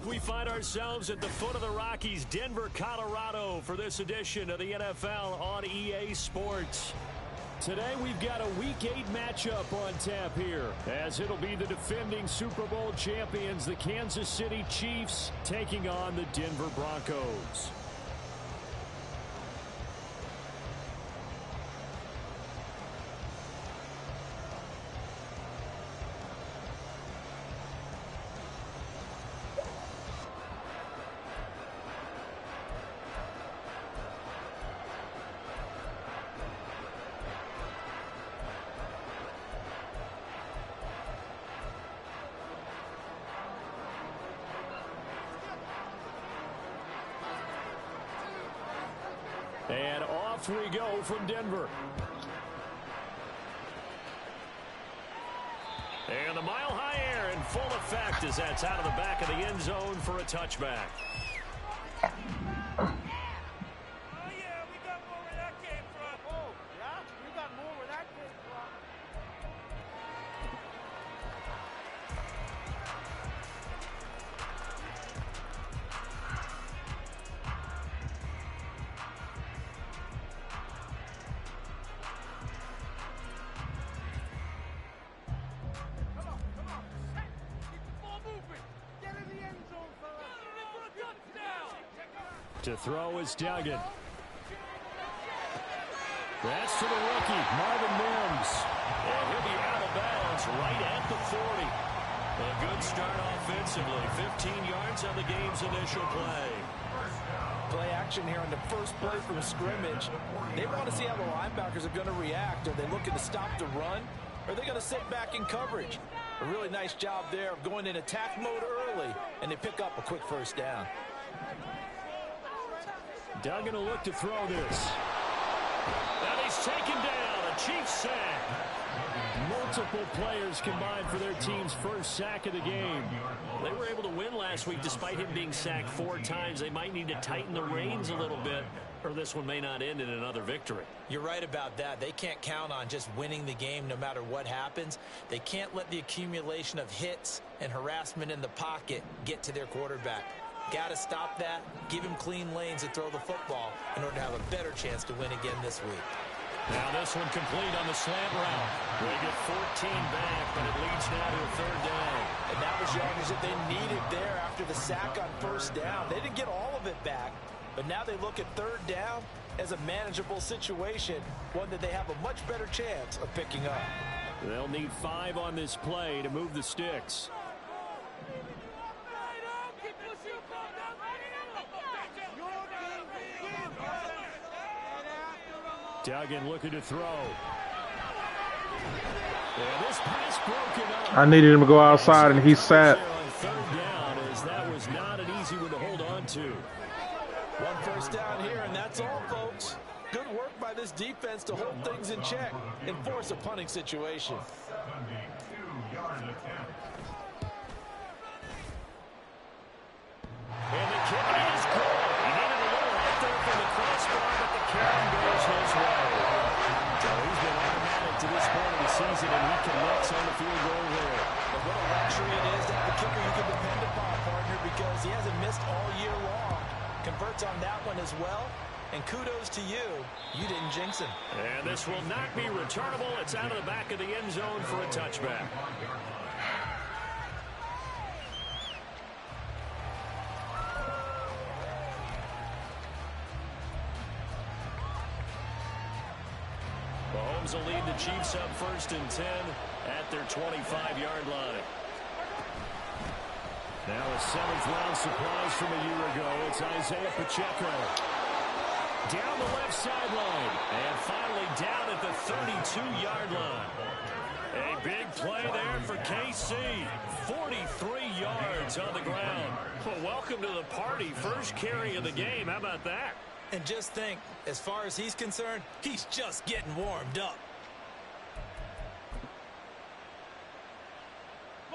We find ourselves at the foot of the Rockies, Denver, Colorado, for this edition of the NFL on EA Sports. Today we've got a Week 8 matchup on tap here, as it'll be the defending Super Bowl champions, the Kansas City Chiefs, taking on the Denver Broncos. And off we go from Denver. And the mile-high air in full effect as that's out of the back of the end zone for a touchback. To throw is Duggan. That's to the rookie, Marvin Mims. And he'll be out of bounds right at the 40. A good start offensively. 15 yards on the game's initial play. Play action here on the first play from scrimmage. They want to see how the linebackers are going to react. Are they looking to stop the run? Or are they going to sit back in coverage? A really nice job there of going in attack mode early, and they pick up a quick first down. Duggan will look to throw this. And he's taken down. A Chiefs sack. Multiple players combined for their team's first sack of the game. They were able to win last week despite him being sacked 4 times. They might need to tighten the reins a little bit, or this one may not end in another victory. You're right about that. They can't count on just winning the game no matter what happens. They can't let the accumulation of hits and harassment in the pocket get to their quarterback. Got to stop that, give him clean lanes to throw the football in order to have a better chance to win again this week. Now this one complete on the slant route. They get 14 back, but it leads now to a 3rd down. And that was yardage that they needed there after the sack on 1st down. They didn't get all of it back, but now they look at 3rd down as a manageable situation, one that they have a much better chance of picking up. They'll need 5 on this play to move the sticks. Duggan looking to throw. And this pass broken up. I needed him to go outside, and he sat. On 3rd down, as that was not an easy one to hold on to. 1 first down here, and that's all, folks. Good work by this defense to hold things in check and force a punting situation. And the kick is good. He needed a little help there from the crossbar, but the carry goes his way. So he's been automatic to this point of the season, and he connects on the field goal there. But what a luxury it is to have a kicker you can depend upon, partner, because he hasn't missed all year long. Converts on that one as well. And kudos to you. You didn't jinx him. And this will not be returnable. It's out of the back of the end zone for a touchback. Mahomes will lead the Chiefs up 1st and 10 at their 25-yard line. Now a 7th-round surprise from a year ago. It's Isaiah Pacheco. Down the left sideline. And finally down at the 32-yard line. A big play there for KC. 43 yards on the ground. Well, welcome to the party. First carry of the game. How about that? And just think, as far as he's concerned, he's just getting warmed up.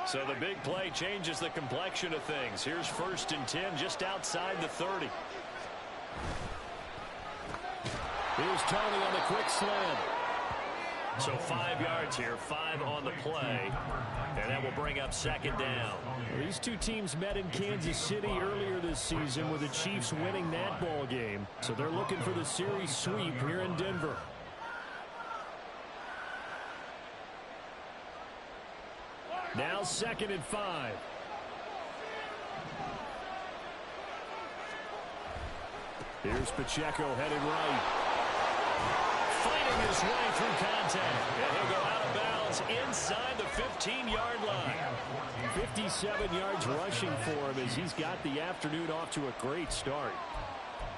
So the big play changes the complexion of things. Here's 1st and 10 just outside the 30. Here's Tony on the quick slant. So 5 yards here, 5 on the play. And that will bring up second down. Well, these two teams met in Kansas City earlier this season with the Chiefs winning that ball game. So they're looking for the series sweep here in Denver. Now 2nd and 5. Here's Pacheco headed right. Fighting his way through contact. And he'll go out of bounds inside the 15-yard line. 57 yards rushing for him as he's got the afternoon off to a great start.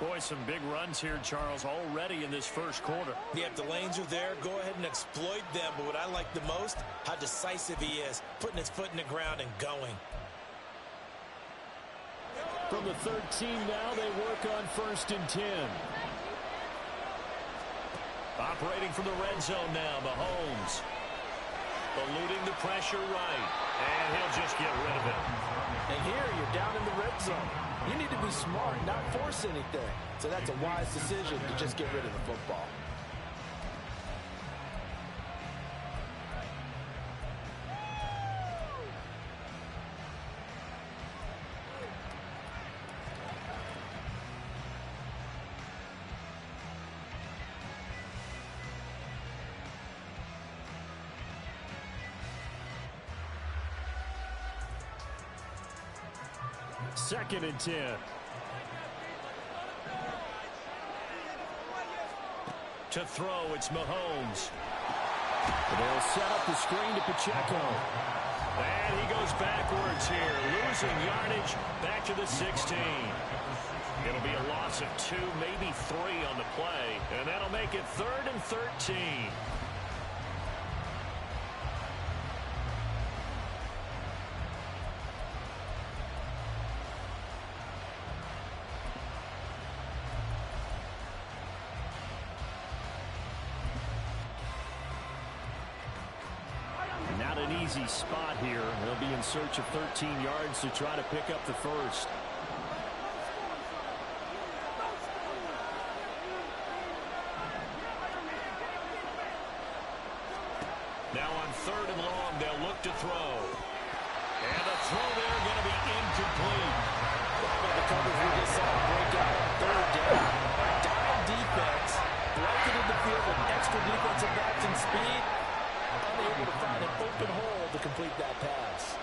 Boy, some big runs here, Charles, already in this first quarter. Yeah, if the lanes are there, go ahead and exploit them. But what I like the most, how decisive he is, putting his foot in the ground and going. From the 13 now, they work on 1st and 10. Operating from the red zone now, Mahomes. Eluding the pressure right. And he'll just get rid of it. And here you're down in the red zone. You need to be smart, not force anything. So that's a wise decision to just get rid of the football. Second and 10. To throw, it's Mahomes. They'll set up the screen to Pacheco. And he goes backwards here, losing yardage back to the 16. It'll be a loss of 2, maybe 3 on the play. And that'll make it 3rd and 13. Not an easy spot here. They'll be in search of 13 yards to try to pick up the first. Now on 3rd and long, they'll look to throw. And the throw there going to be incomplete. Well, the coverage we just saw break out on 3rd down. Dime defense, broken in the field with extra defensive backs and speed. Unable to find an open hole to complete that pass.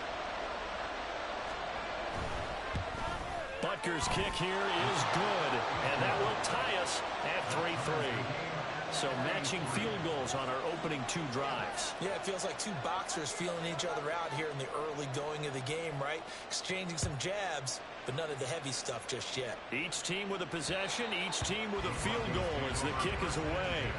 Butker's kick here is good, and that will tie us at 3-3. So matching field goals on our opening 2 drives. Yeah, it feels like 2 boxers feeling each other out here in the early going of the game, right? Exchanging some jabs, but none of the heavy stuff just yet. Each team with a possession, each team with a field goal as the kick is away.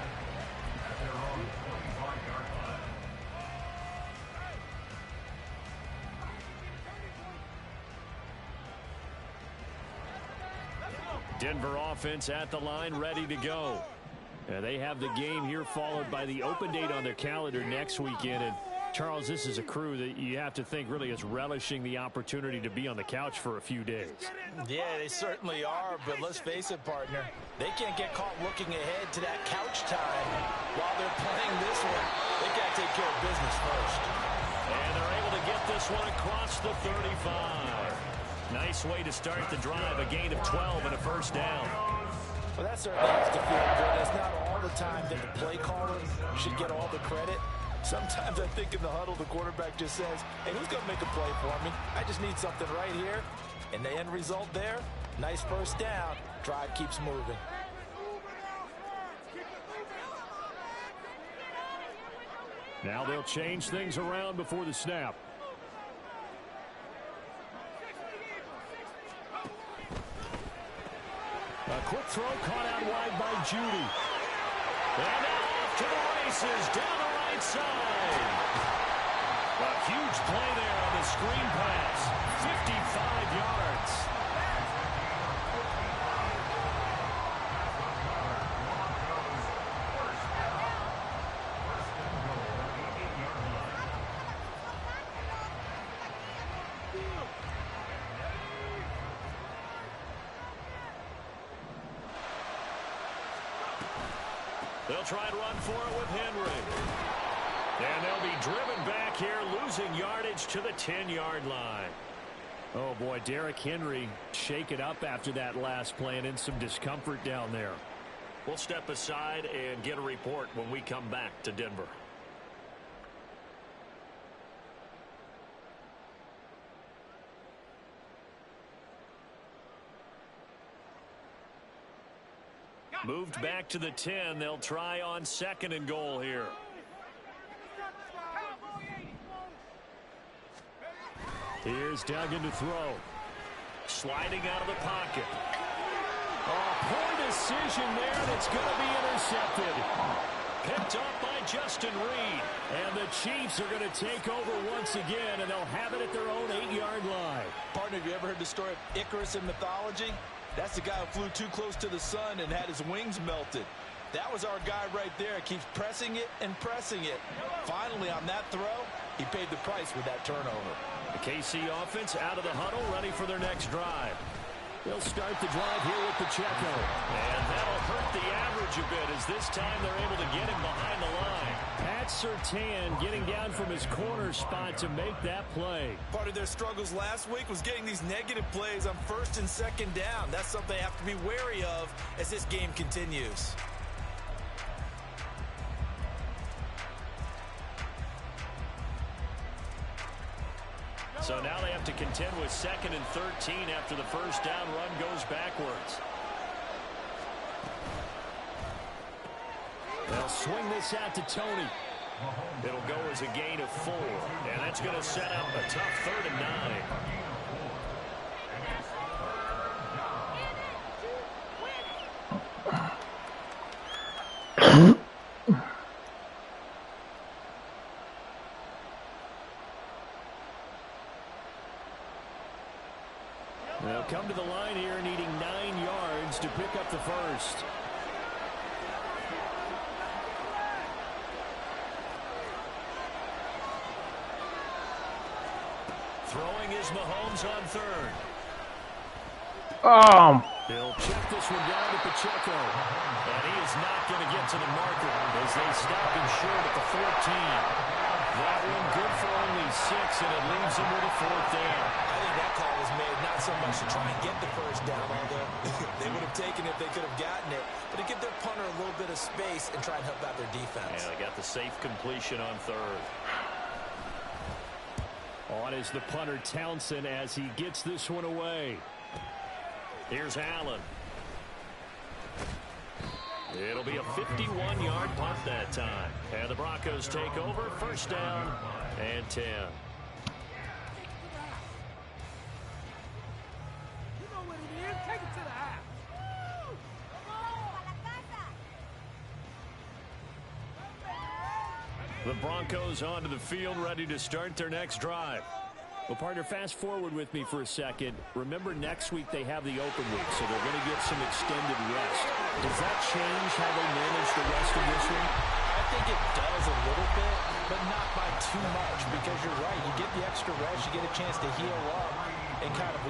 Denver offense at the line, ready to go. They have the game here followed by the open date on their calendar next weekend. And Charles, this is a crew that you have to think really is relishing the opportunity to be on the couch for a few days. Yeah, they certainly are, but let's face it, partner. They can't get caught looking ahead to that couch time while they're playing this one. They got to take care of business first. And they're able to get this one across the 35. Nice way to start the drive, a gain of 12 and a first down. Well, that certainly has to feel good. It's not all the time that the play caller should get all the credit. Sometimes I think in the huddle, the quarterback just says, hey, who's going to make a play for me? I just need something right here. And the end result there, nice first down. Drive keeps moving. Now they'll change things around before the snap. A quick throw caught out wide by Judy. And now off to the races down the right side. A huge play there on the screen pass. 55 yards. They'll try and run for it with Henry. And they'll be driven back here, losing yardage to the 10-yard line. Oh, boy, Derrick Henry shake it up after that last play and in some discomfort down there. We'll step aside and get a report when we come back to Denver. Moved back to the 10. They'll try on 2nd and goal here. Here's Duggan to throw. Sliding out of the pocket. Oh, poor decision there, and it's going to be intercepted. Picked up by Justin Reed. And the Chiefs are going to take over once again, and they'll have it at their own 8-yard line. Partner, have you ever heard the story of Icarus in mythology? That's the guy who flew too close to the sun and had his wings melted. That was our guy right there. Keeps pressing it and pressing it. Finally, on that throw, he paid the price with that turnover. The KC offense out of the huddle, ready for their next drive. They'll start the drive here with Pacheco. And that'll hurt the average a bit, as this time they're able to get him behind the line. Pat Surtain getting down from his corner spot to make that play. Part of their struggles last week was getting these negative plays on 1st and 2nd down. That's something they have to be wary of as this game continues. So now they have to contend with 2nd and 13 after the first down run goes backwards. They'll swing this out to Tony. It'll go as a gain of 4, and that's going to set up a tough 3rd and 9. They'll come to the line here needing 9 yards to pick up the first. Throwing is Mahomes on 3rd. They'll check this one down to Pacheco. And he is not going to get to the marker as they stop him short at the 14. That one good for only 6, and it leaves him with a 4th down. I think that call was made not so much to try and get the first down, although they would have taken it if they could have gotten it, but to give their punter a little bit of space and try and help out their defense. And they got the safe completion on 3rd. On is the punter Townsend as he gets this one away. Here's Allen. It'll be a 51-yard punt that time. And the Broncos take over, 1st down and 10. The Broncos onto the field, ready to start their next drive. Well, partner, fast forward with me for a second. Remember, next week they have the open week, so they're going to get some extended rest. Does that change how they manage the rest of this week? I think it does a little bit, but not by too much, because you're right. You get the extra rest, you get a chance to heal up and kind of,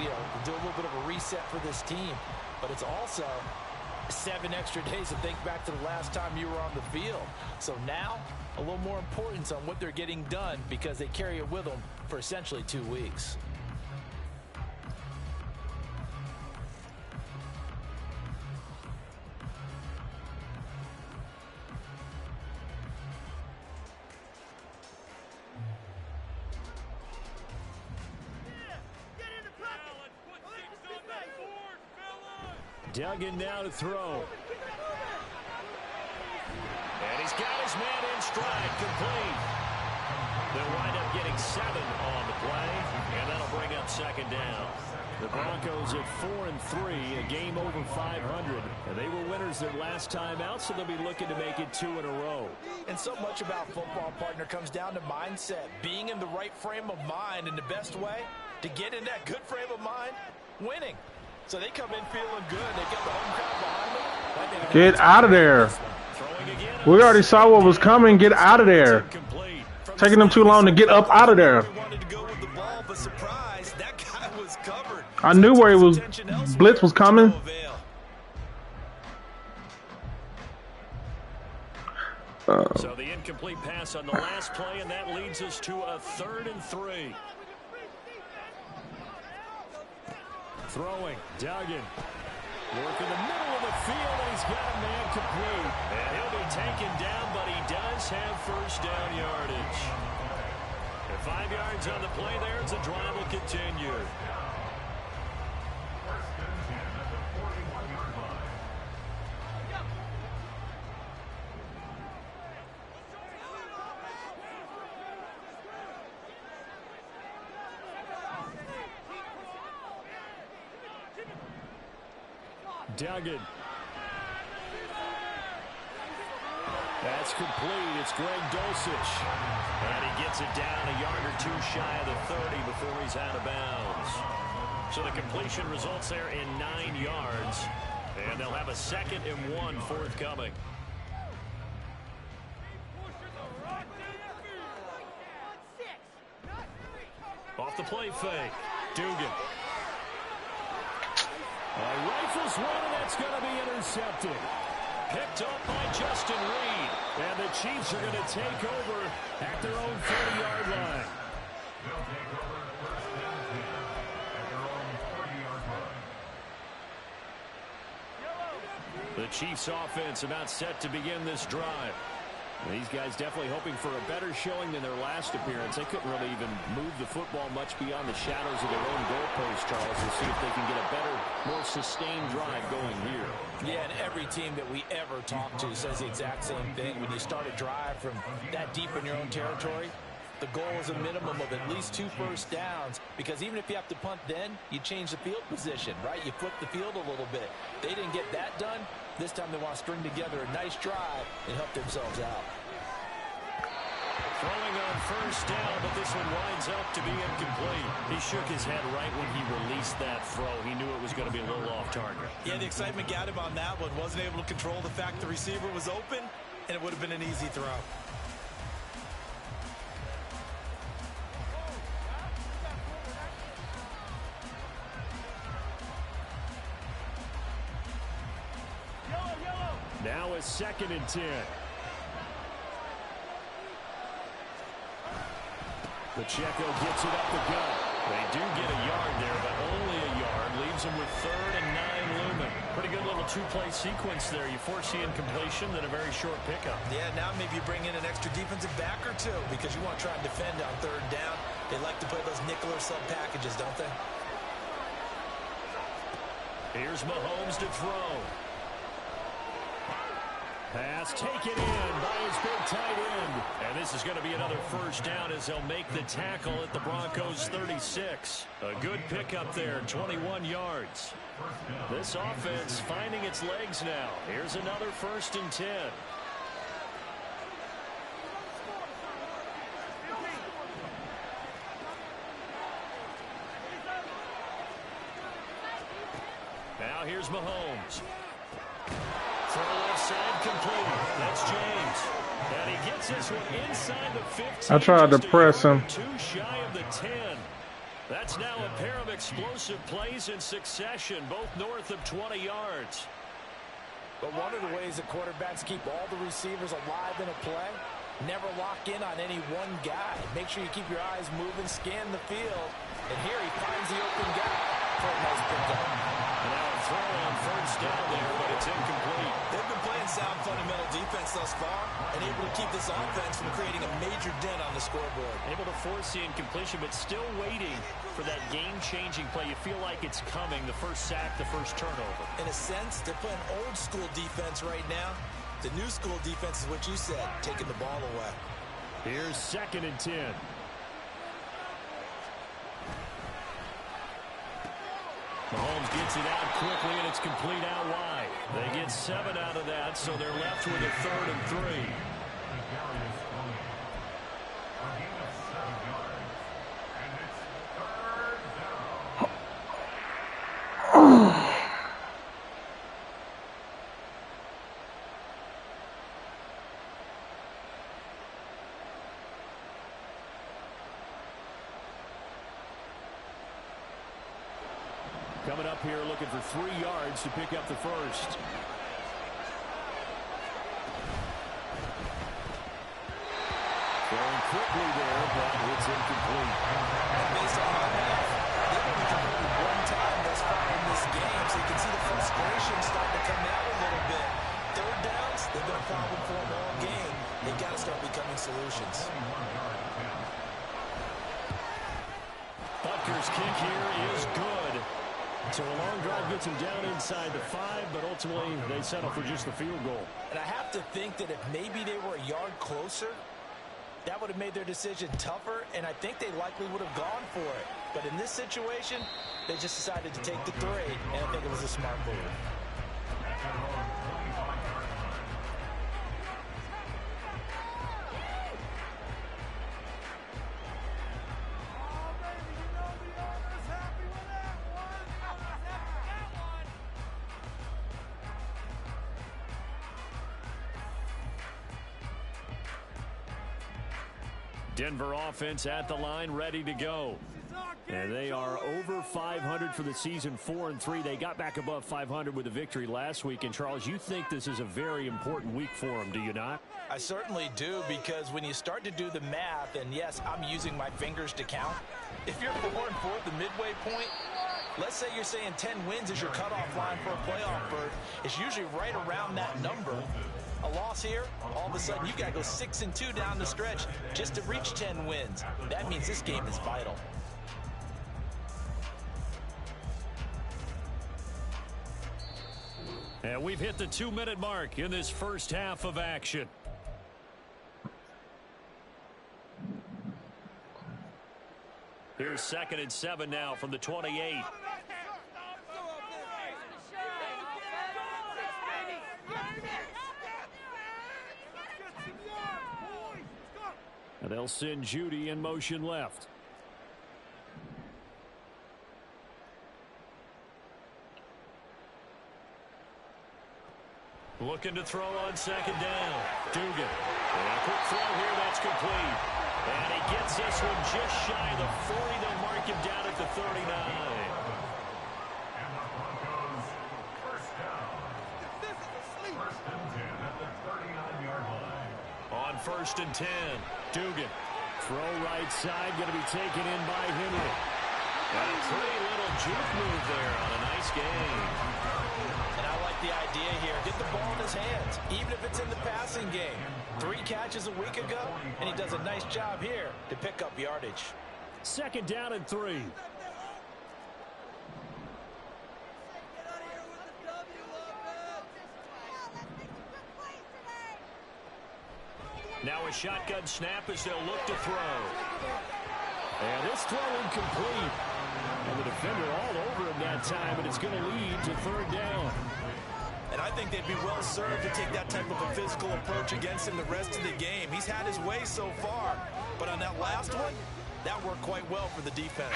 do a little bit of a reset for this team. But it's also 7 extra days to think back to the last time you were on the field. So now, a little more importance on what they're getting done because they carry it with them for essentially 2 weeks. Duggan now to throw. And he's got his man in stride, complete. They'll wind up getting 7 on the play, and that'll bring up 2nd down. The Broncos at 4-3, a game over 500. And they were winners their last time out, so they'll be looking to make it 2 in a row. And so much about football, partner, comes down to mindset. Being in the right frame of mind, and the best way to get in that good frame of mind, winning. So they come in feeling good. They get the home crowd behind them. Get out of there. We already saw what was coming. Get out of there. Taking them too long to get up out of there. I knew where he was. Blitz was coming. So the incomplete pass on the last play, and that leads us to a 3rd and 3. Throwing, Duggan. Work in the middle of the field, and he's got a man complete. And he'll be taken down, but he does have first down yardage. And 5 yards on the play there as the drive will continue. Duggan. That's complete. It's Greg Dulcich. And he gets it down a yard or 2 shy of the 30 before he's out of bounds. So the completion results there in 9 yards. And they'll have a 2nd and 1 forthcoming. Off the play fake. Dugan. Rifles one, and that's going to be intercepted. Picked up by Justin Reed. And the Chiefs are going to take over at their own 30-yard line. The Chiefs offense about set to begin this drive. These guys definitely hoping for a better showing than their last appearance. They couldn't really even move the football much beyond the shadows of their own goalpost, Charles, to see if they can get a better, more sustained drive going here. Yeah, and every team that we ever talk to says the exact same thing. When you start a drive from that deep in your own territory, the goal is a minimum of at least 2 first downs, because even if you have to punt then, you change the field position, right? You flip the field a little bit. They didn't get that done. This time they want to string together a nice drive and help themselves out. Throwing on first down, but this one winds up to be incomplete. He shook his head right when he released that throw. He knew it was going to be a little off target. Yeah, the excitement got him on that one. Wasn't able to control the fact the receiver was open, and it would have been an easy throw. Now a 2nd and 10. Pacheco gets it up the gut. They do get a yard there, but only a yard. Leaves them with 3rd and 9 looming. Pretty good little 2-play sequence there. You force the incompletion, then a very short pickup. Yeah, now maybe you bring in an extra defensive back or 2, because you want to try and defend on 3rd down. They like to play those nickel or sub packages, don't they? Here's Mahomes to throw. Pass taken in by his big tight end. And this is going to be another first down as they'll make the tackle at the Broncos 36. A good pickup there, 21 yards. This offense finding its legs now. Here's another 1st and 10. Now here's Mahomes. Throw left side complete. That's James. And he gets this one inside the 15. I tried to press him. 2 shy of the 10. That's now a pair of explosive plays in succession, both north of 20 yards. But one of the ways that quarterbacks keep all the receivers alive in a play, never lock in on any one guy. Make sure you keep your eyes moving, scan the field, and here he finds the open guy for a nice pickup. And now a throw on first down there, but it's incomplete. They've been playing sound fundamental defense thus far and able to keep this offense from creating a major dent on the scoreboard. Able to force the incompletion, but still waiting for that game-changing play. You feel like it's coming, the first sack, the first turnover. In a sense, they're playing old school defense right now. The new school defense is what you said, taking the ball away. Here's 2nd and 10. Mahomes gets it out quickly, and it's complete out wide. They get 7 out of that, so they're left with a 3rd and 3. Coming up here looking for 3 yards to pick up the first. quickly there, but it's incomplete. And based on my math, they've only converted one time thus far in this game, so you can see the frustration starting to come out a little bit. Third downs, they've been a problem for them all game. They've got to start becoming solutions. Butker's kick here is good. So a long drive gets him down inside the 5, but ultimately they settle for just the field goal. And I have to think that if maybe they were a yard closer, that would have made their decision tougher, and I think they likely would have gone for it. But in this situation, they just decided to take the 3, and I think it was a smart move. Denver offense at the line, ready to go. And they are over 500 for the season, 4-3. They got back above 500 with a victory last week. And, Charles, you think this is a very important week for them, do you not? I certainly do, because when you start to do the math, and yes, I'm using my fingers to count. If you're 4-4 at the midway point, let's say you're saying 10 wins is your cutoff line for a playoff berth. It's usually right around that number. A loss here, all of a sudden you got to go 6-2 down the stretch just to reach 10 wins. That means this game is vital. And we've hit the 2-minute mark in this first half of action. Here's 2nd and 7 now from the 28. And they'll send Judy in motion left. Looking to throw on 2nd down. Dugan. And a quick throw here, that's complete. And he gets this one just shy of the 40. They'll mark him down at the 39. On 1st and 10, Dugan. Throw right side, going to be taken in by Henry. And a pretty little juke move there on a nice game. And I like the idea here. Get the ball in his hands, even if it's in the passing game. 3 catches a week ago, and he does a nice job here to pick up yardage. 2nd down and 3. Now a shotgun snap as they'll look to throw. And this throw incomplete. And the defender all over him that time, and it's going to lead to 3rd down. And I think they'd be well served to take that type of a physical approach against him the rest of the game. He's had his way so far, but on that last one, that worked quite well for the defense.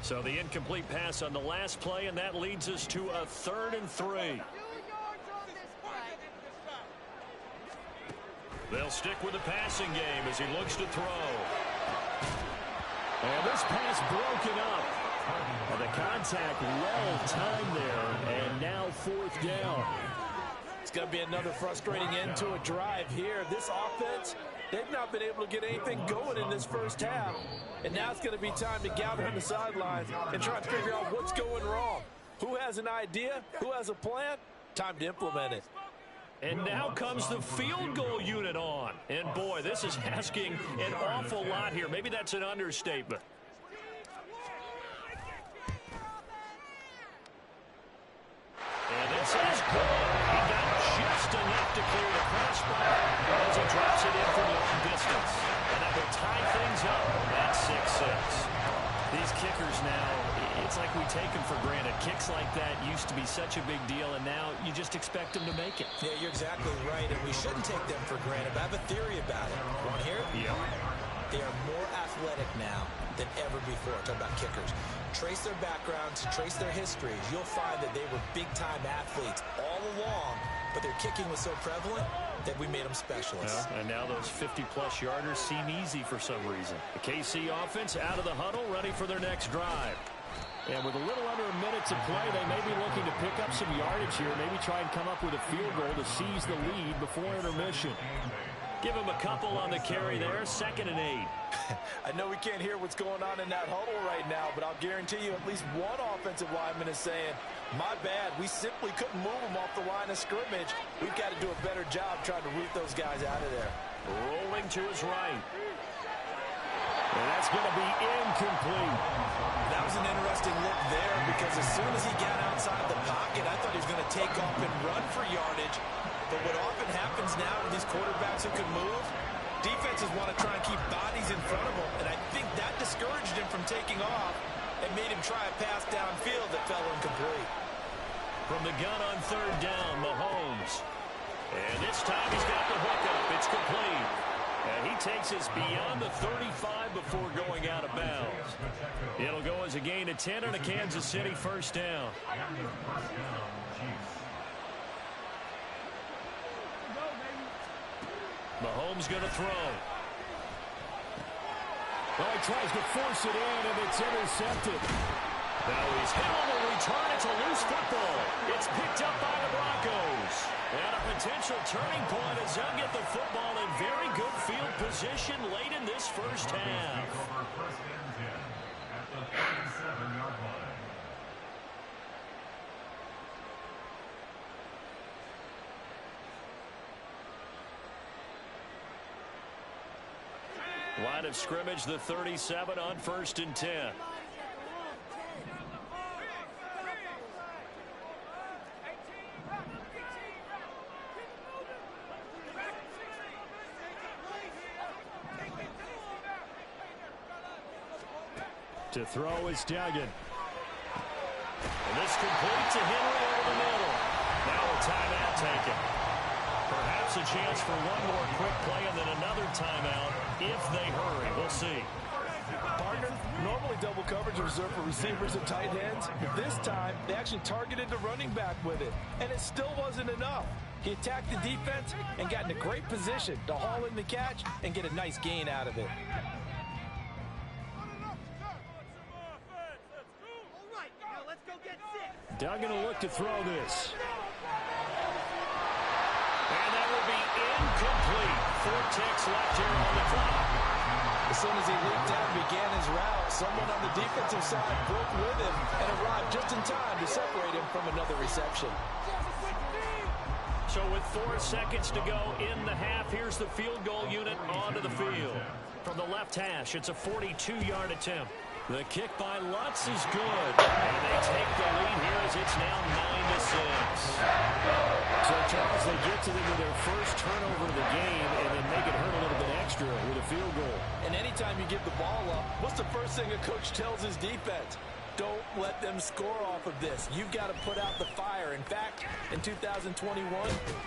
So the incomplete pass on the last play, and that leads us to a 3rd and 3. They'll stick with the passing game as he looks to throw. And this pass broken up. And the contact well timed there, and now 4th down. It's going to be another frustrating end to a drive here. This offense, they've not been able to get anything going in this first half. And now it's going to be time to gather on the sidelines and try to figure out what's going wrong. Who has an idea? Who has a plan? Time to implement it. And now comes the field goal unit on. And boy, this is asking an awful lot here. Maybe that's an understatement. And this is good. He got just enough to clear the crossbar as he drops it in from long distance. And that will tie things up at 6-6. These kickers now, it's like we take them for granted. Kicks like that used to be such a big deal, and now you just expect them to make it. Yeah, you're exactly right, and we shouldn't take them for granted. But I have a theory about it. Want to hear it? Yeah. They are more athletic now than ever before. Talk about kickers. Trace their backgrounds, trace their histories. You'll find that they were big-time athletes all along, but their kicking was so prevalent that we made them specialists. Yeah, and now those 50-plus yarders seem easy for some reason. The KC offense out of the huddle, ready for their next drive. And with a little under a minute to play, they may be looking to pick up some yardage here, maybe try and come up with a field goal to seize the lead before intermission. Give him a couple on the carry there, 2nd and 8. I know we can't hear what's going on in that huddle right now, but I'll guarantee you at least one offensive lineman is saying, my bad, we simply couldn't move them off the line of scrimmage. We've got to do a better job trying to root those guys out of there. Rolling to his right. And that's going to be incomplete. That was an interesting look there because as soon as he got outside the pocket, I thought he was going to take off and run for yardage. But what often happens now with these quarterbacks who can move, defenses want to try and keep bodies in front of them, and I think that discouraged him from taking off and made him try a pass downfield that fell incomplete. From the gun on 3rd down, Mahomes. And this time he's got the hookup. It's complete. And he takes us beyond the 35 before going out of bounds. It'll go as a gain of 10 and a Kansas City 1st down. Mahomes going to throw. Well, he tries to force it in, and it's intercepted. Now he's hit on the return. It's a loose football. It's picked up by the Broncos. And a potential turning point as they'll get the football in very good field position late in this first half. Line of scrimmage, the 37 on 1st and 10. To throw is Duggan. And this complete to Henry over the middle. Now a timeout taken. Perhaps a chance for one more quick play and then another timeout if they hurry. We'll see. Partner, normally double coverage is reserved for receivers and tight ends. But this time, they actually targeted the running back with it. And it still wasn't enough. He attacked the defense and got in a great position to haul in the catch and get a nice gain out of it. Duggan will look to throw this. And that will be incomplete. 4 ticks left here on the clock. As soon as he leaped out and began his route, someone on the defensive side broke with him and arrived just in time to separate him from another reception. So with 4 seconds to go in the half, here's the field goal unit onto the field. From the left hash, it's a 42-yard attempt. The kick by Lutz is good. And they take the lead here as it's now 9-6. So, Charles, they get to them with their first turnover of the game and then make it hurt a little bit extra with a field goal. And anytime you give the ball up, what's the first thing a coach tells his defense? Don't let them score off of this. You've got to put out the fire. In fact, in 2021,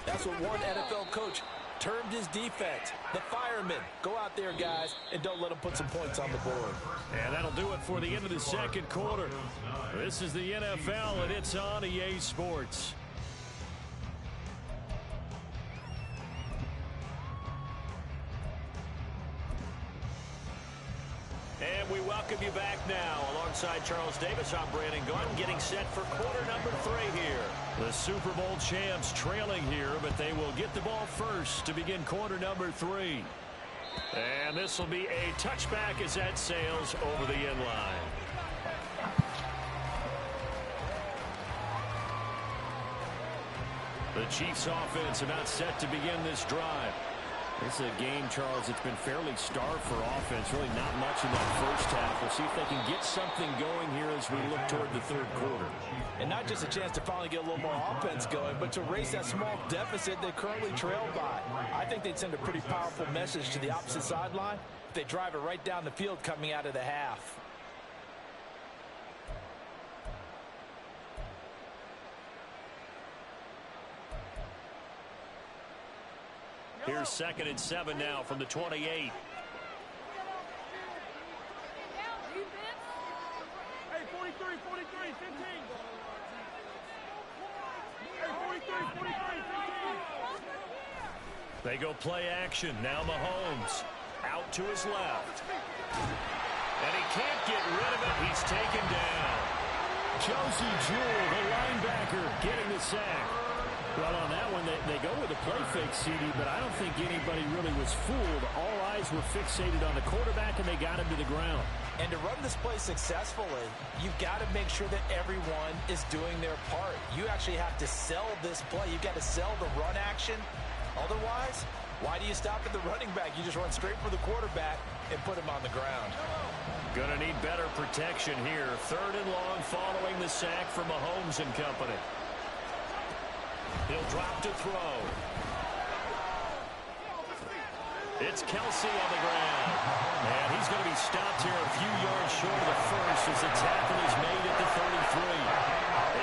that's what one NFL coach termed his defense, the firemen. Go out there, guys, and don't let them put some points on the board. And that'll do it for the end of the second quarter. This is the NFL, and it's on EA Sports. And we welcome you back now. Alongside Charles Davis, I'm Brandon Gunn, getting set for quarter number 3 here. The Super Bowl champs trailing here, but they will get the ball first to begin quarter number 3. And this will be a touchback as that sails over the end line. The Chiefs offense about set to begin this drive. This is a game, Charles, it's been fairly starved for offense. Really not much in that first half. We'll see if they can get something going here as we look toward the third quarter. And not just a chance to finally get a little more offense going, but to erase that small deficit they currently trailed by. I think they'd send a pretty powerful message to the opposite sideline if they drive it right down the field coming out of the half. Here's 2nd and 7 now from the 28. Hey, 43, 15. Hey, 43, 15. They go play action. Now Mahomes out to his left. And he can't get rid of it. He's taken down. Josie Jewell, the linebacker, getting the sack. Well, on that one, they go with a play fake, CD, but I don't think anybody really was fooled. All eyes were fixated on the quarterback, and they got him to the ground. And to run this play successfully, you've got to make sure that everyone is doing their part. You actually have to sell this play. You've got to sell the run action. Otherwise, why do you stop at the running back? You just run straight for the quarterback and put him on the ground. Gonna need better protection here. 3rd and long following the sack from Mahomes and company. He'll drop to throw. It's Kelsey on the ground. And he's going to be stopped here a few yards short of the first as the tackle is made at the 33.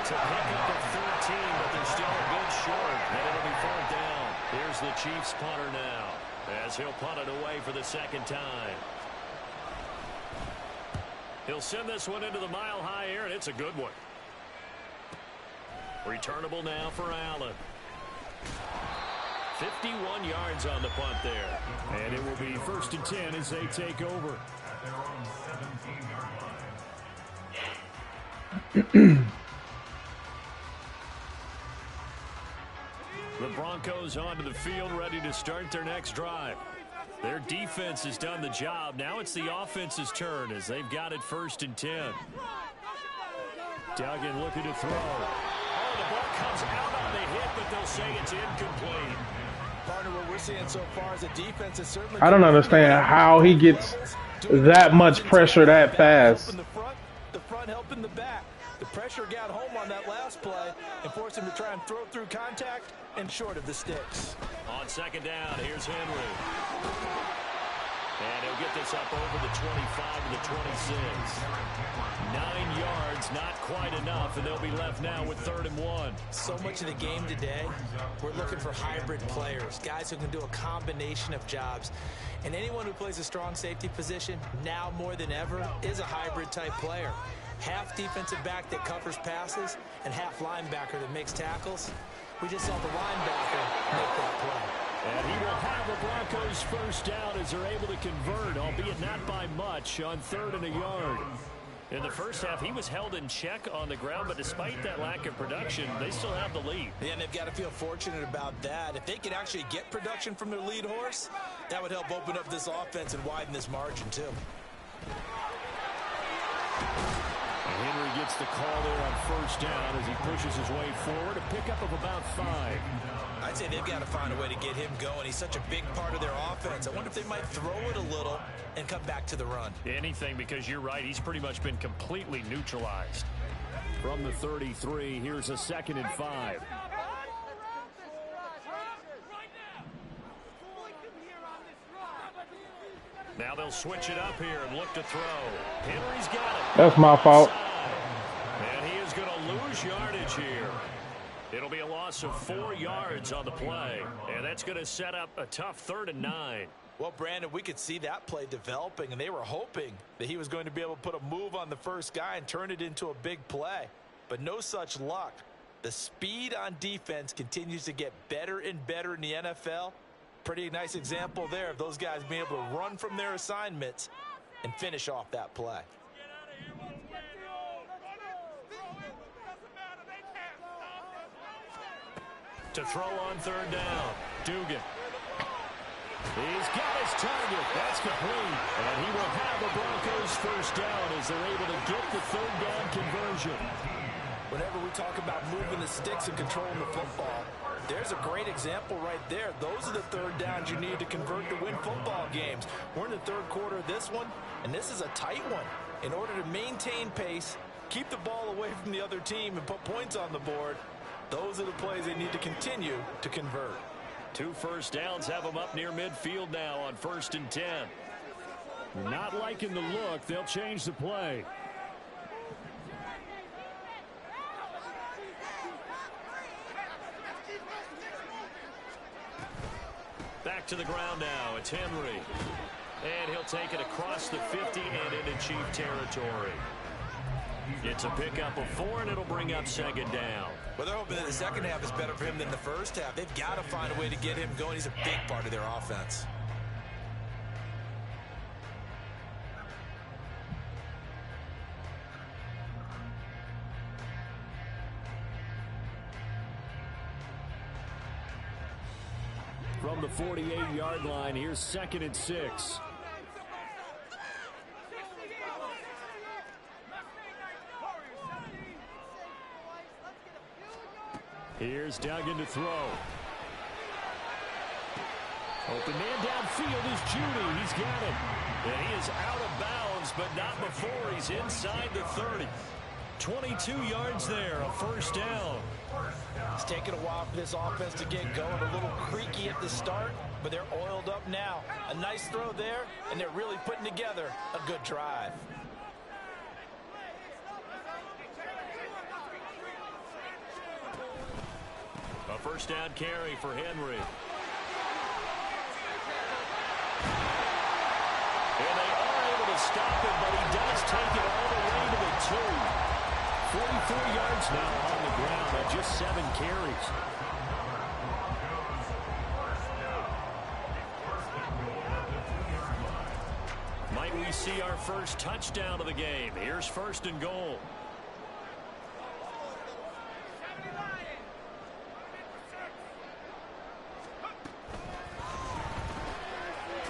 It's a pickup of 13, but they're still a bit short. And it'll be 4th down. Here's the Chiefs punter now as he'll punt it away for the 2nd time. He'll send this one into the mile-high air, and it's a good one. Returnable now for Allen. 51 yards on the punt there. And it will be 1st and 10 as they take over. The Broncos onto the field, ready to start their next drive. Their defense has done the job. Now it's the offense's turn as they've got it 1st and 10. Duggan looking to throw. Oh, the ball comes out on the hit, but they'll say it's incomplete. Partner, what we're seeing so far is a defense is certainly. I don't understand how he gets that much pressure that fast. The front helping the back. The pressure got home on that last play and forced him to try and throw through contact and short of the sticks. On 2nd down, here's Henry. And he'll get this up over the 25 to the 26. 9 yards, not quite enough, and they'll be left now with 3rd and 1. So much of the game today, we're looking for hybrid players, guys who can do a combination of jobs. And anyone who plays a strong safety position, now more than ever, is a hybrid type player. Half defensive back that covers passes and half linebacker that makes tackles. We just saw the linebacker make that play. And he will have the Broncos 1st down as they're able to convert, albeit not by much, on 3rd and a yard. In the first half, he was held in check on the ground, but despite that lack of production, they still have the lead. Yeah, and they've got to feel fortunate about that. If they could actually get production from their lead horse, that would help open up this offense and widen this margin, too. And Henry gets the call there on 1st down as he pushes his way forward, a pickup of about 5. I'd say they've got to find a way to get him going. He's such a big part of their offense. I wonder if they might throw it a little and come back to the run. Anything, because you're right. He's pretty much been completely neutralized. From the 33, here's a 2nd and 5. Now they'll switch it up here and look to throw. Henry's got it. That's my fault. And he is going to lose yardage here. It'll be a loss of 4 yards on the play. And that's going to set up a tough 3rd and 9. Well, Brandon, we could see that play developing, and they were hoping that he was going to be able to put a move on the first guy and turn it into a big play. But no such luck. The speed on defense continues to get better and better in the NFL. Pretty nice example there of those guys being able to run from their assignments and finish off that play. To throw on 3rd down, Dugan. He's got his target. That's complete. And he will have the Broncos 1st down as they're able to get the 3rd down conversion. Whenever we talk about moving the sticks and controlling the football, there's a great example right there. Those are the 3rd downs you need to convert to win football games. We're in the 3rd quarter of this one, and this is a tight one. In order to maintain pace, keep the ball away from the other team, and put points on the board, those are the plays they need to continue to convert. 2 first downs have them up near midfield now on 1st and 10. Not liking the look. They'll change the play. Back to the ground now. It's Henry. And he'll take it across the 50 and into Chief territory. It's a pickup of 4, and it'll bring up 2nd down. Well, they're hoping that the second half is better for him than the first half. They've got to find a way to get him going. He's a big part of their offense. from the 48-yard line. Here's 2nd and 6. Here's Duggan to throw. Open man downfield is Judy. He's got it. And he is out of bounds, but not before he's inside the 30. 22 yards there, a first down. It's taken a while for this offense to get going. A little creaky at the start, but they're oiled up now. A nice throw there, and they're really putting together a good drive. A first down carry for Henry. And they are able to stop him, but he does take it all the way to the 2. 44 yards now on the ground on just 7 carries. Might we see our first touchdown of the game? Here's 1st and goal.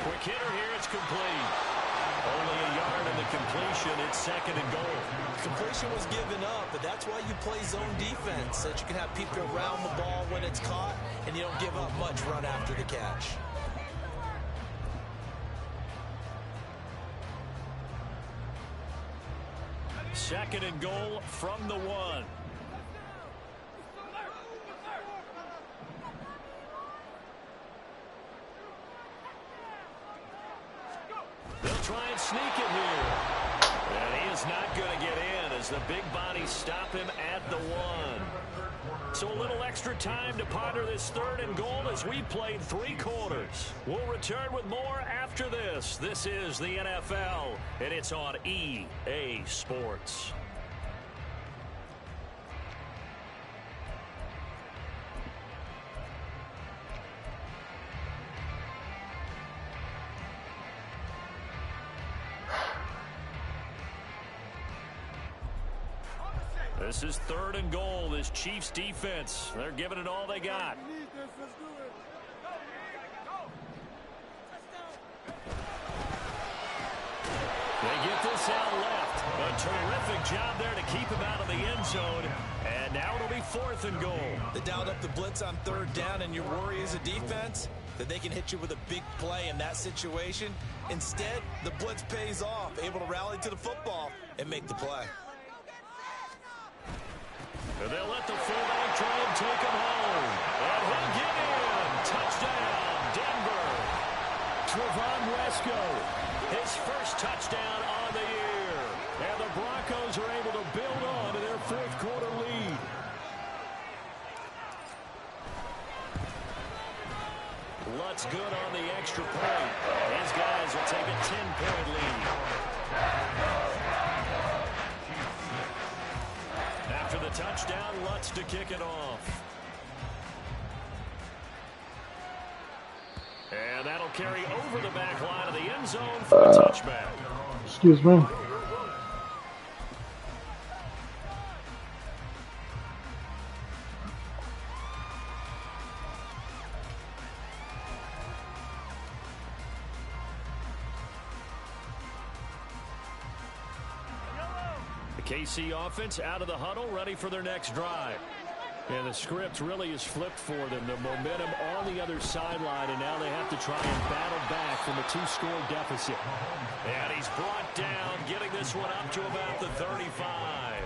Quick hitter here, it's complete. Only a yard in the completion, it's 2nd and goal. Completion was given up, but that's why you play zone defense, so that you can have people around the ball when it's caught, and you don't give up much run after the catch. Second and goal from the 1. They'll try and sneak it here. And he is not going to get in as the big bodies stop him at the 1. So a little extra time to ponder this 3rd and goal as we played 3 quarters. We'll return with more after this. This is the NFL, and it's on EA Sports. This is 3rd and goal. This Chiefs defense, they're giving it all they got. They get this out left. A terrific job there to keep him out of the end zone. And now it'll be 4th and goal. They dialed up the blitz on 3rd down, and your worry as a defense that they can hit you with a big play in that situation. Instead, the blitz pays off, able to rally to the football and make the play. And they'll let the fullback try and take him home. And he'll get in. Touchdown, Denver. Trevon Wesco, his first touchdown on the year. And the Broncos are able to build on to their 4th quarter lead. Lutz good on the extra point. These guys will take a 10-point lead. After the touchdown, Lutz to kick it off. And that'll carry over the back line of the end zone for a touchback. Excuse me. KC offense out of the huddle, ready for their next drive. And the script really is flipped for them. The momentum on the other sideline, and now they have to try and battle back from a 2-score deficit. And he's brought down, getting this one up to about the 35.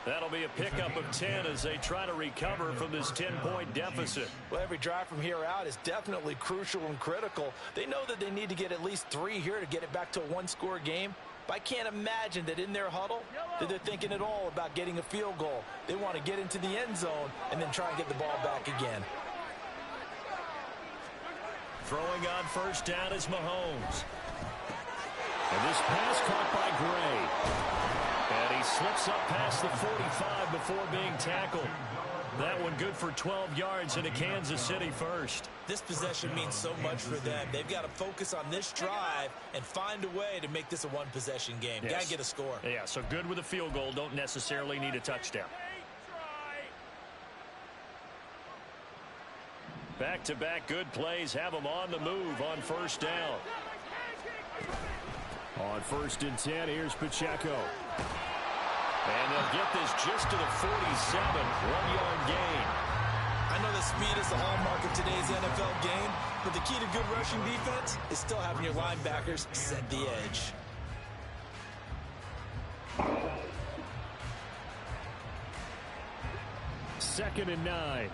That'll be a pickup of 10 as they try to recover from this 10-point deficit. Well, every drive from here out is definitely crucial and critical. They know that they need to get at least 3 here to get it back to a 1-score game. But I can't imagine that in their huddle that they're thinking at all about getting a field goal. They want to get into the end zone and then try and get the ball back again. Throwing on first down is Mahomes. And this pass caught by Gray. And he slips up past the 45 before being tackled. That one good for 12 yards into Kansas City first. This possession means so much for them. They've got to focus on this drive and find a way to make this a 1-possession game. Yes. Got to get a score. Yeah, so good with a field goal. Don't necessarily need a touchdown. Back-to-back good plays have them on the move on first down. On 1st and 10, here's Pacheco. And they'll get this just to the 47, 1-yard gain. I know that speed is the hallmark of today's NFL game, but the key to good rushing defense is still having your linebackers set the edge. Second and 9.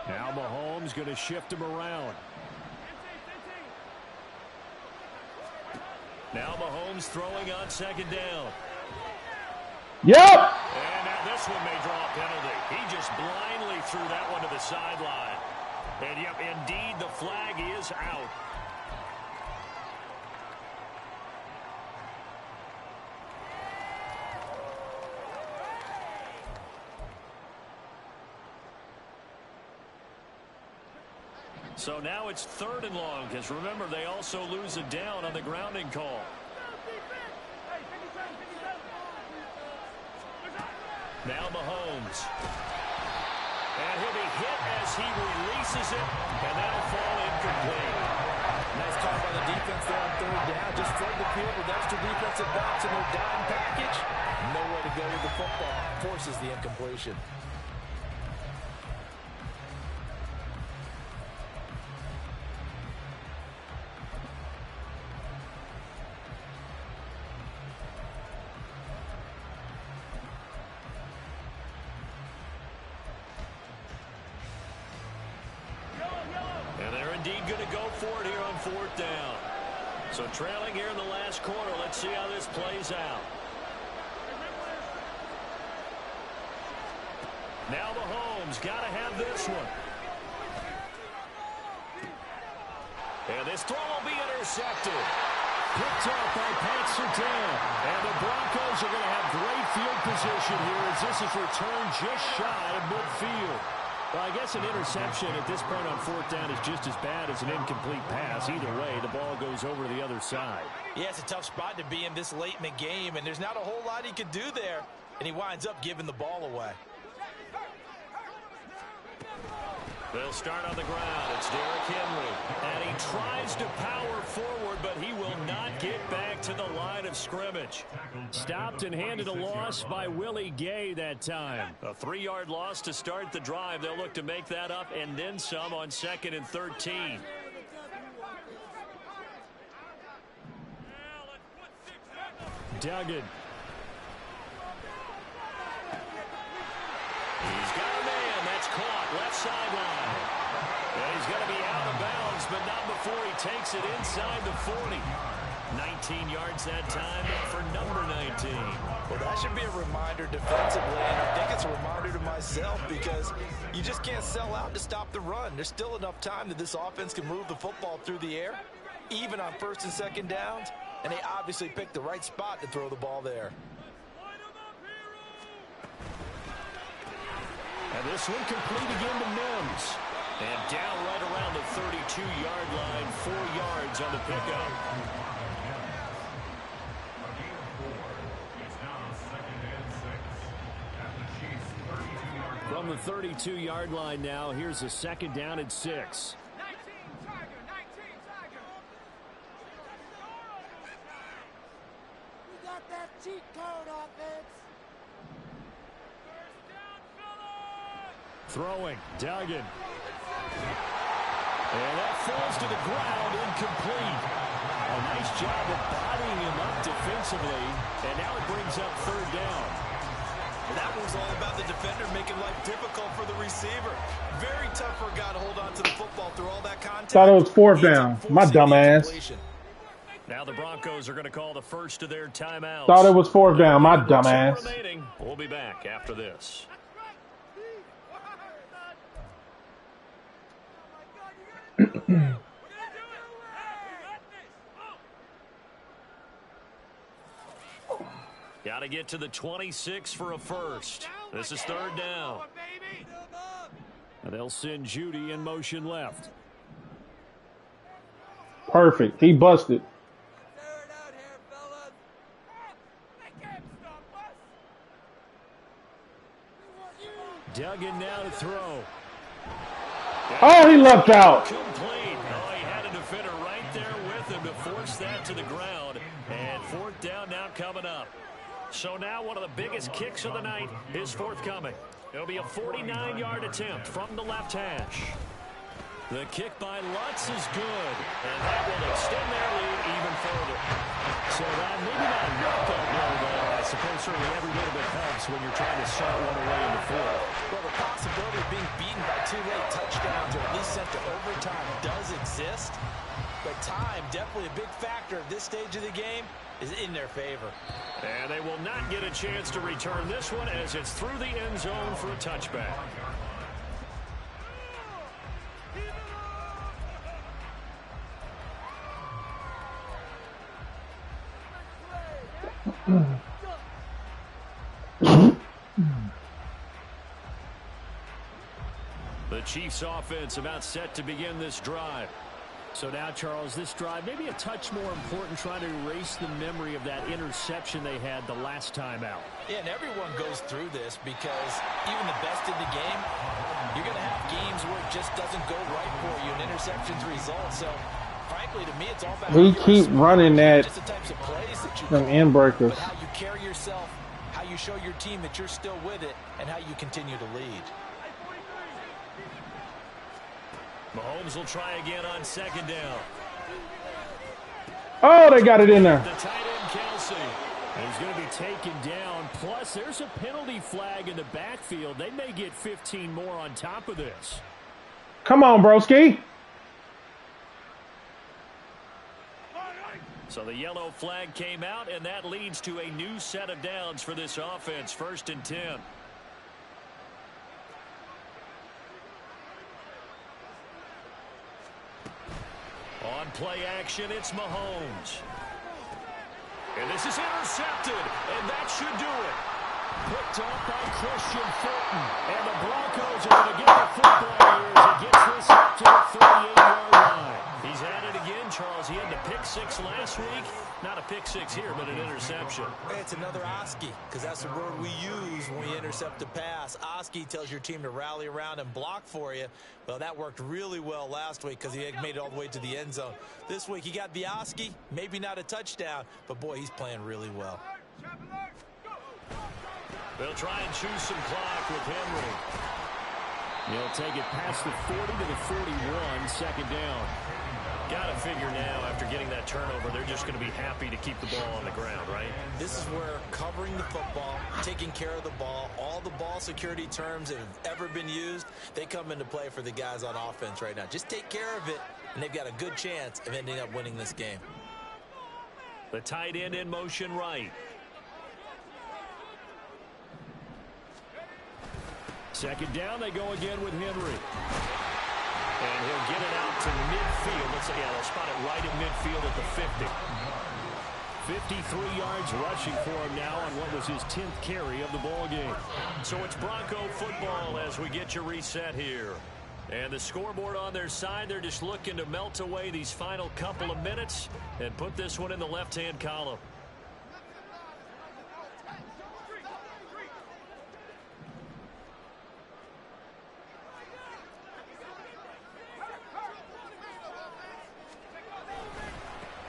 Now Mahomes going to shift him around. Now Mahomes throwing on 2nd down. Yep. And now this one may draw a penalty. He just blindly threw that one to the sideline. And yep, indeed, the flag is out. So now it's 3rd and long, because remember, they also lose a down on the grounding call. Now Mahomes. And he'll be hit as he releases it, and that'll fall incomplete. Nice call by the defense there on 3rd down. Just flood the field with extra defensive backs in their dime package. No way to go with the football. Forces the incompletion. So trailing here in the last quarter. Let's see how this plays out. Now Mahomes got to have this one. And this throw will be intercepted. Picked up by Pat Surtain. And the Broncos are going to have great field position here as this is returned just shy of midfield. Well, I guess an interception at this point on 4th down is just as bad as an incomplete pass. Either way, the ball goes over to the other side. Yeah, it's a tough spot to be in this late in the game, and there's not a whole lot he could do there, and he winds up giving the ball away. They'll start on the ground. It's Derrick Henry. And he tries to power forward, but he will not get back to the line of scrimmage. Stopped and handed a loss by Willie Gay that time. A 3-yard loss to start the drive. They'll look to make that up and then some on 2nd and 13. Duggan. He's got a man. That's caught. Left sideline. And he's going to be out of bounds, but not before he takes it inside the 40. 19 yards that time for number 19. Well, that should be a reminder defensively, and I think it's a reminder to myself because you just can't sell out to stop the run. There's still enough time that this offense can move the football through the air, even on 1st and 2nd downs, and they obviously picked the right spot to throw the ball there. And this one complete again to Mims. And down right around the 32-yard line, 4 yards on the pickup. From the 32-yard line now, here's a 2nd down and 6. We got that cheat code offense. Throwing, Duggan. And that falls to the ground, incomplete. A nice job of bodying him up defensively. And now it brings up 3rd down. That was all about the defender making life difficult for the receiver. Very tough for a guy to hold on to the football through all that contact. Thought it was 4th down. My dumb ass. Now the Broncos are going to call the first of their timeouts. Thought it was 4th down. My dumb ass. We'll be back after this. Got to get to the 26 for a first. This is 3rd down. And they'll send Judy in motion left. Perfect. He busted. Dug in now to throw. Oh, he left out. Complete. Oh, he had a defender right there with him to force that to the ground. And fourth down now coming up. So now one of the biggest kicks of the night is forthcoming. It'll be a 49-yard attempt from the left hash. The kick by Lutz is good, and that will extend their lead even further. So that maybe not a knockout blow, though. I suppose certainly every little bit helps when you're trying to start one away in the fourth. Well, the possibility of being beaten by 2 late touchdowns or at least sent to overtime does exist, but time, definitely a big factor at this stage of the game, is in their favor. And they will not get a chance to return this one as it's through the end zone for a touchback. The Chiefs offense about set to begin this drive. So now, Charles, this drive maybe a touch more important, trying to erase the memory of that interception they had the last time out. Yeah, and everyone goes through this because even the best in the game, you're going to have games where it just doesn't go right for you and interceptions result. So, frankly, to me, it's all about He keep running that just the types of plays that you them call, end breakers. but how you carry yourself, how you show your team that you're still with it, and how you continue to lead. Mahomes will try again on second down. Oh, they got it in there. The tight end, Kelsey. He's going to be taken down. Plus, there's a penalty flag in the backfield. They may get 15 more on top of this. Come on, broski. So the yellow flag came out, and that leads to a new set of downs for this offense. 1st and 10. On play action, it's Mahomes. And this is intercepted, and that should do it. Picked up by Christian Fulton. And the Broncos are going to get the football here as he gets this up to the 38-yard line. He's at it again, Charles. He had the pick 6 last week. Not a pick 6 here, but an interception. It's another Oski, because that's the word we use when we intercept a pass. Oski tells your team to rally around and block for you. Well, that worked really well last week because he had made it all the way to the end zone. This week, he got the Oski, maybe not a touchdown, but, boy, he's playing really well. They'll try and choose some clock with Henry. He'll take it past the 40 to the 41, second down. Got to figure now, after getting that turnover, they're just going to be happy to keep the ball on the ground, right? This is where covering the football, taking care of the ball, all the ball security terms that have ever been used, they come into play for the guys on offense right now. Just take care of it, and they've got a good chance of ending up winning this game. The tight end in motion right. Second down, they go again with Henry. And he'll get it out to midfield. Let's say, yeah, they'll spot it right at midfield at the 50. 53 yards rushing for him now on what was his 10th carry of the ball game. So it's Bronco football as we get you reset here. And the scoreboard on their side, they're just looking to melt away these final couple of minutes and put this one in the left-hand column.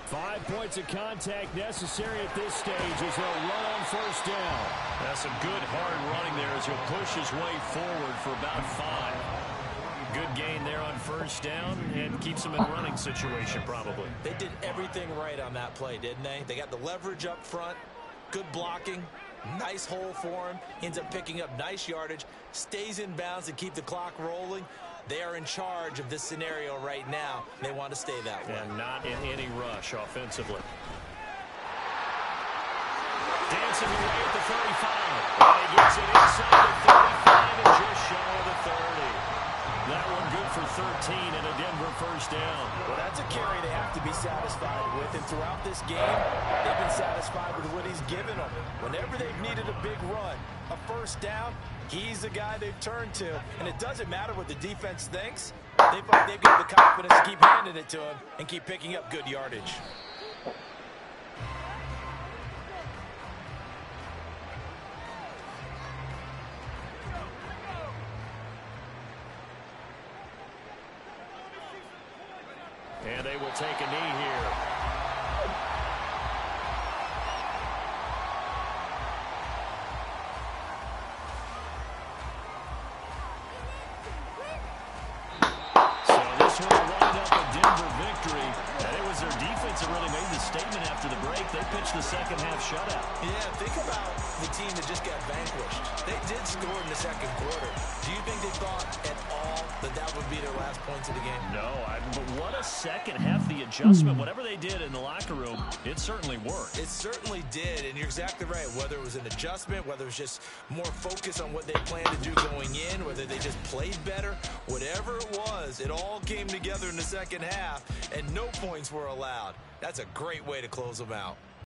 Five points of contact necessary at this stage as they'll run on first down. That's some good hard running there as he'll push his way forward for about 5. Good gain there on first down and keeps him in running situation probably. They did everything right on that play, didn't they? They got the leverage up front, good blocking, nice hole for him, ends up picking up nice yardage, stays in bounds to keep the clock rolling. They are in charge of this scenario right now. They want to stay that way. And not in any rush offensively. Dancing away at the 35. And he gets it inside the 35 and just shy of the 30. That one good for 13 and a Denver first down. Well, that's a carry they have to be satisfied with. And throughout this game, they've been satisfied with what he's given them. Whenever they've needed a big run, a first down, he's the guy they've turned to. And it doesn't matter what the defense thinks. They've got the confidence to keep handing it to him and keep picking up good yardage. And they will take a knee here. So this will wind up a Denver victory. And it was their defense that really made the statement after the break. They pitched the second half shutout. Yeah, think about the team that just got vanquished. They did score in the second quarter. Do you think they thought at all that that would be their last points of the game? No, but what a second half. The adjustment, whatever they did in the locker room, it certainly worked. It certainly did, and you're exactly right. Whether it was an adjustment, whether it was just more focus on what they planned to do going in, whether they just played better, whatever it was, it all came together in the second half, and no points were allowed. That's a great way to close them out.